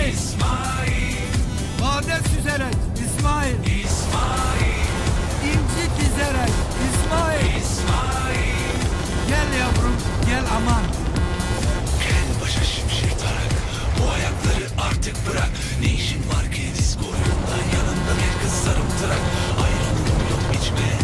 İsmail. Bade süzerek İsmail. İnci dizerek İsmail. Gel yavrum gel aman. Gel başa şimşek tarak, bu ayakları artık bırak. Ne işin var ki disko oyundan, yanında bir kız sarımtırak. Ayranım yok içmeye,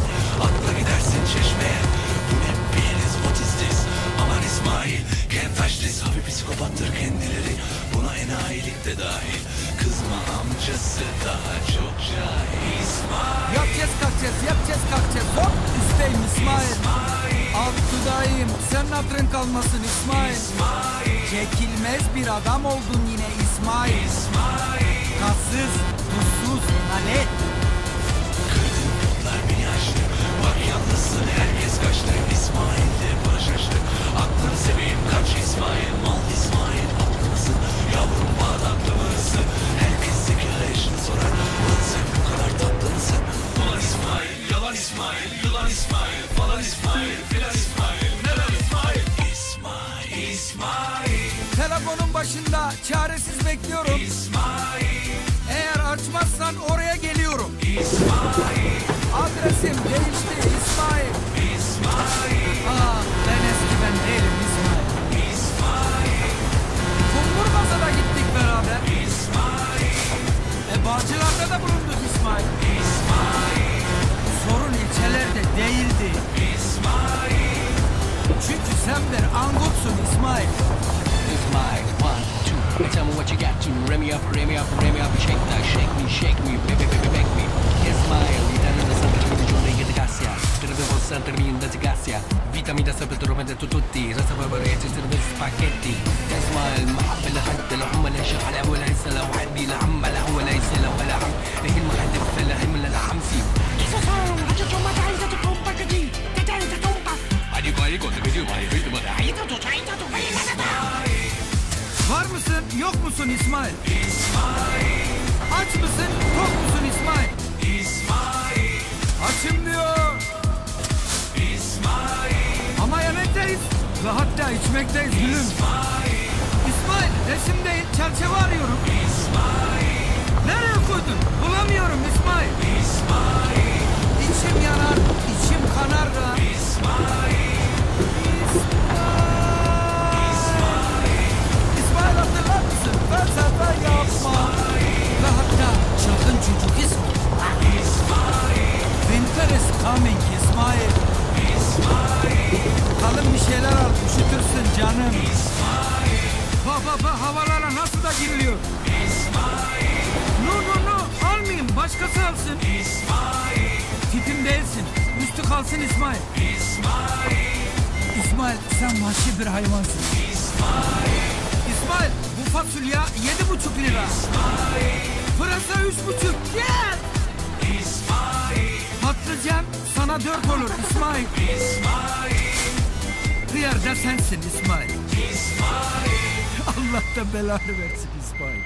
atla gidersin çeşmeye. Bu ne biliriz, what is this? Aman İsmail, can't touch this. Hafif psikopattır kendileri, buna enayilik de dahil. Kızma amcası daha çok cahil. İsmail. Yapacağız kalkacağız. Hop üstteyim İsmail. Alt dudağıyım sen hatırın kalmasın İsmail. Çekilmez bir adam oldun yine İsmail. Kassız, tuzsuz, nalet. Kırdın kutlar beni açtı, bak yalnızsın herkes kaçtı. İsmail'de barışaçtı, aklını seveyim kaç İsmail. Mal İsmail haklı mısın yavrum, bağdatlı mısın? Herkes zekâ yaşını sorar, ulan sen bu kadar tatlı mısın? Ulan İsmail, yalan İsmail, yılan İsmail, falan İsmail, filan İsmail, neden İsmail? İsmail. Telefonun başında çaresiz bekliyorum. Eğer açmazsan oraya geliyorum. Adresim değişti İsmail. Ben eski ben değilim İsmail. Kumburgaz'a gittik beraber. Bağcılar'da da bulunduk İsmail. Sorun ilçelerde değildi. Çünkü sen bir angutsun İsmail. Ismail, 1, 2, tell me what you got to. Rev me up, shake that, shake me, baby, make me. Ismail, l'italiano sta per il giorno di Gassia. Per me posso termine di Gassia. Vita mi da sempre tormenta tutti. Resta per barriere, serve spaghetti. Ismail, محب لحد العم لا شغله ولا يسلا وحدي لعم لا هو لا يسلا ولا عم. هي المحل فلا هم لا حمسي. Var mısın, yok musun İsmail? Aç mısın, tok musun İsmail? Açım diyor. Ama yemekteyiz ve hatta içmekteyiz gülüm. İsmail, resimdeyim, çerçeve arıyorum. Nereye koydun? Bulamıyorum İsmail. İçim yanar, içim kanar da. İsmail hatırlar mısın? Felsefe yapma. Ve hatta çılgın çocuk İsmail. Winter is coming İsmail. Kalın bir şeyler al, üşütürsün canım. Bak havalara nasıl da giriliyor. No, almayayım, başkası alsın. Tipim değilsin, üstü kalsın İsmail. İsmail, sen vahşi bir hayvansın. İsmail, bu fasulye 7,5 lira. Pırasa 3,5. Gel. Patlıcan sana 4 olur İsmail. Hıyar da sensin İsmail. Allah da belanı versin İsmail.